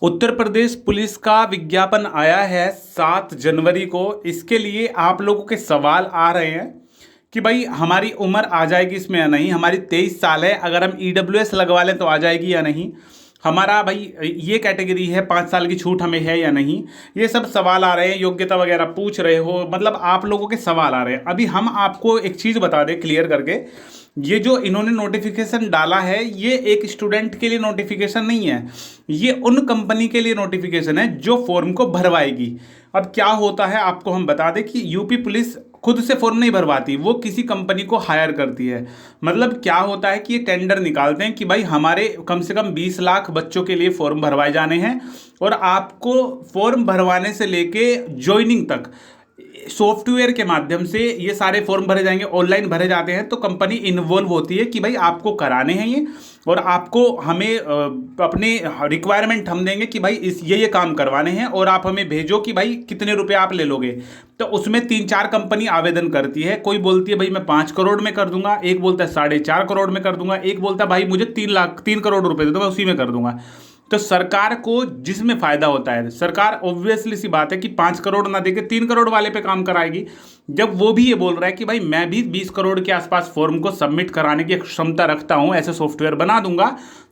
Uttar Pradesh police का विज्ञापन आया है 7 जनवरी को। इसके लिए आप लोगों के सवाल आ रहे हैं कि भाई हमारी उम्र आ जाएगी इसमें या नहीं। हमारी 23 साल है, अगर हम ईडब्ल्यूएस लगवा लें तो आ जाएगी या नहीं। हमारा भाई ये कैटेगरी है, 5 साल की छूट हमें है या नहीं। ये सब सवाल आ रहे हैं, योग्यता वगैरह पूछ रहे हो, मतलब आप लोगों के सवाल आ रहे हैं। अभी हम आपको एक चीज़ बता दें क्लियर करके, ये जो इन्होंने नोटिफिकेशन डाला है ये एक स्टूडेंट के लिए नोटिफिकेशन नहीं है, ये उन कंपनी के लिए नोटिफिकेशन है जो फॉर्म को भरवाएगी। अब क्या होता है आपको हम बता दें कि यूपी पुलिस खुद से फॉर्म नहीं भरवाती, वो किसी कंपनी को हायर करती है। मतलब क्या होता है कि ये टेंडर निकालते हैं कि भाई हमारे कम से कम 20 लाख बच्चों के लिए फॉर्म भरवाए जाने हैं, और आपको फॉर्म भरवाने से लेके ज्वाइनिंग तक सॉफ्टवेयर के माध्यम से ये सारे फॉर्म भरे जाएंगे, ऑनलाइन भरे जाते हैं। तो कंपनी इन्वॉल्व होती है कि भाई आपको कराने हैं ये, और आपको हमें अपने रिक्वायरमेंट हम देंगे कि भाई ये काम करवाने हैं, और आप हमें भेजो कि भाई कितने रुपए आप ले लोगे। तो उसमें 3-4 कंपनी आवेदन करती है। कोई बोलती है भाई मैं 5 करोड़ में कर दूंगा, एक बोलता है 4.5 करोड़ में कर दूंगा, एक बोलता है भाई मुझे 3 करोड़ रुपए दे दो मैं उसी में कर दूंगा। तो सरकार को जिसमें फायदा होता है, सरकार ऑब्वियसली सी बात है कि 5 करोड़ ना देके 3 करोड़ वाले पे काम कराएगी। जब वो भी ये बोल रहा है कि भाई मैं भी 20 करोड़ के आसपास फॉर्म को सबमिट कराने की क्षमता रखता हूं, ऐसे सॉफ्टवेयर बना दूंगा,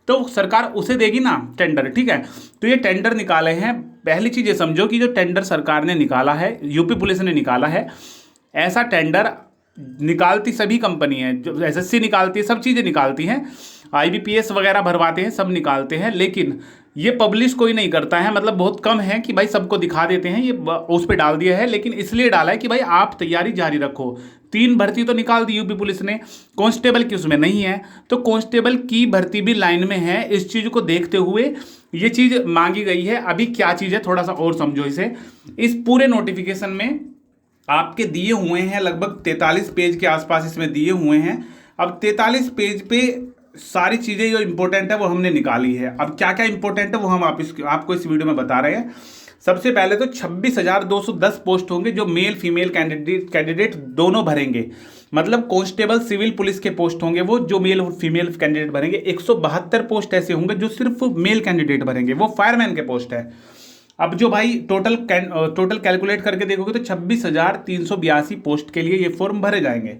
तो सरकार उसे देगी ना टेंडर। ठीक है, तो ये टेंडर निकाले हैं। पहली चीज ये समझो कि जो टेंडर सरकार ने निकाला है, यूपी पुलिस ने निकाला है, ऐसा टेंडर निकालती सभी कंपनी है, जो एसएससी निकालती है, सब चीज़ें निकालती हैं, आईबीपीएस वगैरह भरवाते हैं, सब निकालते हैं, लेकिन ये पब्लिश कोई नहीं करता है। मतलब बहुत कम है कि भाई सबको दिखा देते हैं, ये उस पर डाल दिया है, लेकिन इसलिए डाला है कि भाई आप तैयारी जारी रखो। 3 भर्ती तो निकाल दी यूपी पुलिस ने, कांस्टेबल की उसमें नहीं है, तो कांस्टेबल की भर्ती भी लाइन में है। इस चीज़ को देखते हुए ये चीज़ मांगी गई है। अभी क्या चीज़ है थोड़ा सा और समझो इसे। इस पूरे नोटिफिकेशन में आपके दिए हुए हैं लगभग 43 पेज के आसपास इसमें दिए हुए हैं। अब 43 पेज पे सारी चीज़ें जो इंपॉर्टेंट है वो हमने निकाली है। अब क्या क्या इंपॉर्टेंट है वो हम आपको इस वीडियो में बता रहे हैं। सबसे पहले तो 26,210 पोस्ट होंगे जो मेल फीमेल कैंडिडेट दोनों भरेंगे। मतलब कांस्टेबल सिविल पुलिस के पोस्ट होंगे वो, जो मेल और फीमेल कैंडिडेट भरेंगे। 172 पोस्ट ऐसे होंगे जो सिर्फ मेल कैंडिडेट भरेंगे, वो फायरमैन के पोस्ट है। अब जो भाई टोटल कैलकुलेट करके देखोगे तो 26,382 पोस्ट के लिए ये फॉर्म भरे जाएंगे।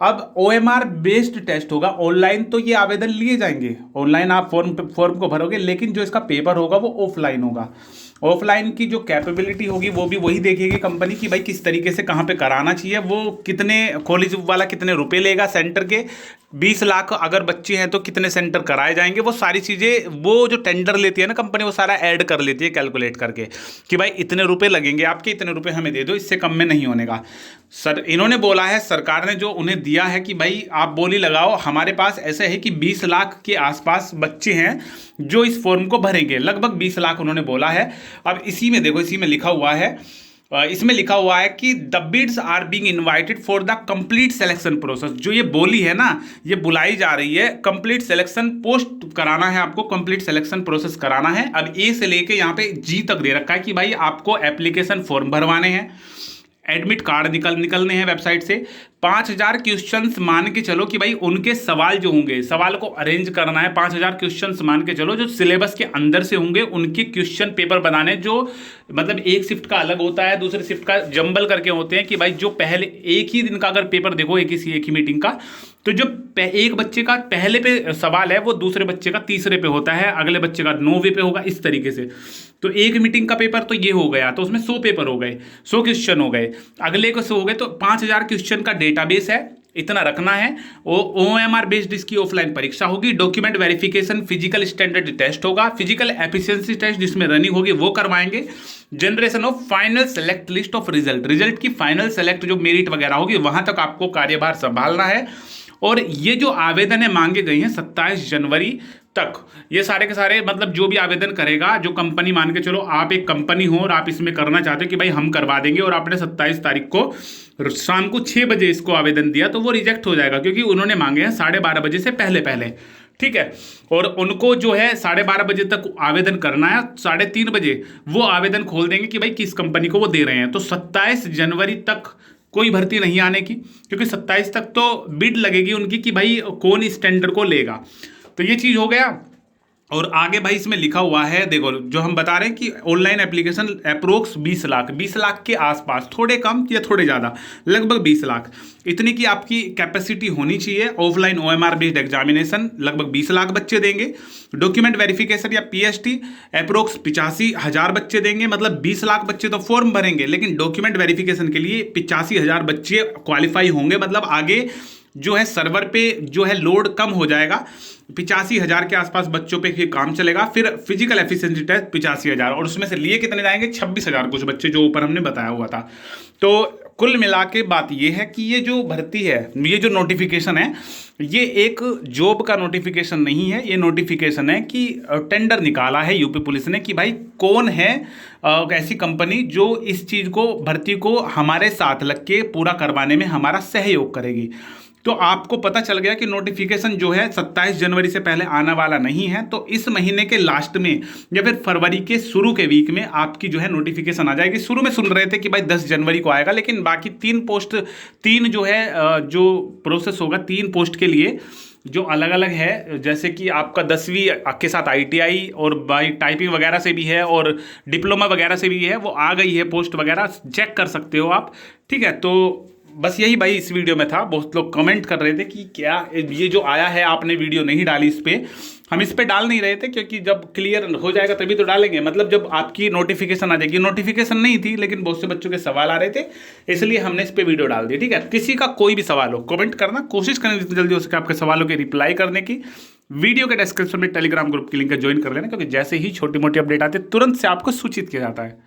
अब ओएमआर बेस्ड टेस्ट होगा, ऑनलाइन तो ये आवेदन लिए जाएंगे, ऑनलाइन आप फॉर्म को भरोगे, लेकिन जो इसका पेपर होगा वो ऑफलाइन होगा। ऑफलाइन की जो कैपेबिलिटी होगी वो भी वही देखेगी कंपनी की भाई किस तरीके से कहाँ पे कराना चाहिए, वो कितने कॉलेज वाला कितने रुपए लेगा सेंटर के, 20 लाख अगर बच्चे हैं तो कितने सेंटर कराए जाएंगे। वो सारी चीज़ें वो जो टेंडर लेती है ना कंपनी, वो सारा ऐड कर लेती है कैलकुलेट करके कि भाई इतने रुपए लगेंगे आपके, इतने रुपए हमें दे दो, इससे कम में नहीं होने का। सर इन्होंने बोला है, सरकार ने जो उन्हें दिया है कि भाई आप बोली लगाओ, हमारे पास ऐसे है कि 20 लाख के आसपास बच्चे हैं जो इस फॉर्म को भरेंगे, लगभग 20 लाख उन्होंने बोला है। अब इसी में देखो, इसी में लिखा हुआ है, इसमें लिखा हुआ है कि the bids are being invited for the complete selection process. जो ये बोली है ना, ये बुलाई जा रही है, कंप्लीट सिलेक्शन पोस्ट कराना है आपको, कंप्लीट सिलेक्शन प्रोसेस कराना है। अब ए से लेके यहाँ पे जी तक दे रखा है कि भाई आपको एप्लीकेशन फॉर्म भरवाने हैं, एडमिट कार्ड निकलने हैं वेबसाइट से, 5,000 क्वेश्चंस मान के चलो कि भाई उनके सवाल जो होंगे, सवाल को अरेंज करना है। 5,000 क्वेश्चंस मान के चलो जो सिलेबस के अंदर से होंगे, उनके क्वेश्चन पेपर बनाने, जो मतलब एक शिफ्ट का अलग होता है, दूसरे शिफ्ट का जंबल करके होते हैं कि भाई जो पहले एक ही दिन का अगर पेपर देखो एक ही मीटिंग का, तो जो एक बच्चे का पहले पे सवाल है वो दूसरे बच्चे का तीसरे पे होता है, अगले बच्चे का 9वें पे होगा, इस तरीके से। तो एक मीटिंग का पेपर तो ये हो गया, तो उसमें 100 पेपर हो गए, 100 क्वेश्चन हो गए, अगले को 100 हो गए, तो 5,000 क्वेश्चन का डेटाबेस है, इतना रखना है। ओएमआर बेस्ड इसकी ऑफलाइन परीक्षा होगी, document verification, physical standard test होगा, फिजिकल एफिशिएंसी टेस्ट जिसमें रनिंग होगी वो करवाएंगे, generation of final select list of result की फाइनल सेलेक्ट जो मेरिट वगैरह होगी वहां तक आपको कार्यभार संभालना है। और ये जो आवेदन है मांगे गए हैं 27 जनवरी तक, ये सारे के सारे मतलब जो भी आवेदन करेगा, जो कंपनी, मान के चलो आप एक कंपनी हो और आप इसमें करना चाहते हो कि भाई हम करवा देंगे, और आपने 27 तारीख को शाम को 6 बजे इसको आवेदन दिया, तो वो रिजेक्ट हो जाएगा, क्योंकि उन्होंने मांगे हैं 12:30 बजे से पहले पहले। ठीक है, और उनको जो है 12:30 बजे तक आवेदन करना है, 3:30 बजे वो आवेदन खोल देंगे कि भाई किस कंपनी को वो दे रहे हैं। तो 27 जनवरी तक कोई भर्ती नहीं आने की, क्योंकि 27 तक तो बिड लगेगी उनकी कि भाई कौन इस टेंडर को लेगा। तो ये चीज़ हो गया। और आगे भाई इसमें लिखा हुआ है, देखो जो हम बता रहे हैं कि ऑनलाइन एप्लीकेशन अप्रोक्स 20 लाख के आसपास, थोड़े कम या थोड़े ज़्यादा, लगभग 20 लाख इतनी की आपकी कैपेसिटी होनी चाहिए। ऑफलाइन OMR बेस्ड एग्जामिनेशन लगभग 20 लाख बच्चे देंगे। डॉक्यूमेंट वेरिफिकेशन या PST अप्रोक्स 85,000 बच्चे देंगे। मतलब 20 लाख बच्चे तो फॉर्म भरेंगे, लेकिन डॉक्यूमेंट वेरिफिकेशन के लिए 85,000 बच्चे क्वालिफाई होंगे। मतलब आगे जो है सर्वर पे जो है लोड कम हो जाएगा, 85,000 के आसपास बच्चों पे ही काम चलेगा। फिर फिजिकल एफिशिएंसी टेस्ट 85,000, और उसमें से लिए कितने जाएंगे, 26,000 कुछ बच्चे, जो ऊपर हमने बताया हुआ था। तो कुल मिला के बात ये है कि ये जो भर्ती है, ये जो नोटिफिकेशन है, ये एक जॉब का नोटिफिकेशन नहीं है। ये नोटिफिकेशन है कि टेंडर निकाला है यूपी पुलिस ने कि भाई कौन है ऐसी कंपनी जो इस चीज़ को, भर्ती को हमारे साथ लग के पूरा करवाने में हमारा सहयोग करेगी। तो आपको पता चल गया कि नोटिफिकेशन जो है 27 जनवरी से पहले आने वाला नहीं है। तो इस महीने के लास्ट में या फिर फरवरी के शुरू के वीक में आपकी जो है नोटिफिकेशन आ जाएगी। शुरू में सुन रहे थे कि भाई 10 जनवरी को आएगा, लेकिन बाकी 3 जो है जो प्रोसेस होगा 3 पोस्ट के लिए जो अलग अलग है, जैसे कि आपका 10वीं के साथ ITI और बाई टाइपिंग वगैरह से भी है और डिप्लोमा वगैरह से भी है, वो आ गई है पोस्ट वगैरह, चेक कर सकते हो आप। ठीक है, तो बस यही भाई इस वीडियो में था। बहुत लोग कमेंट कर रहे थे कि क्या ये जो आया है आपने वीडियो नहीं डाली इस पर। हम इस पे डाल नहीं रहे थे क्योंकि जब क्लियर हो जाएगा तभी तो डालेंगे। मतलब जब आपकी नोटिफिकेशन आ जाएगी, नोटिफिकेशन नहीं थी लेकिन बहुत से बच्चों के सवाल आ रहे थे, इसलिए हमने इस पे वीडियो डाल दी। ठीक है, किसी का कोई भी सवाल हो कमेंट करना, कोशिश करें जितनी जल्दी हो सके आपके सवालों के रिप्लाई करने की। वीडियो के डिस्क्रिप्शन में टेलीग्राम ग्रुप की लिंक ज्वाइन कर लेना, क्योंकि जैसे ही छोटी मोटी अपडेट आती है तुरंत से आपको सूचित किया जाता है।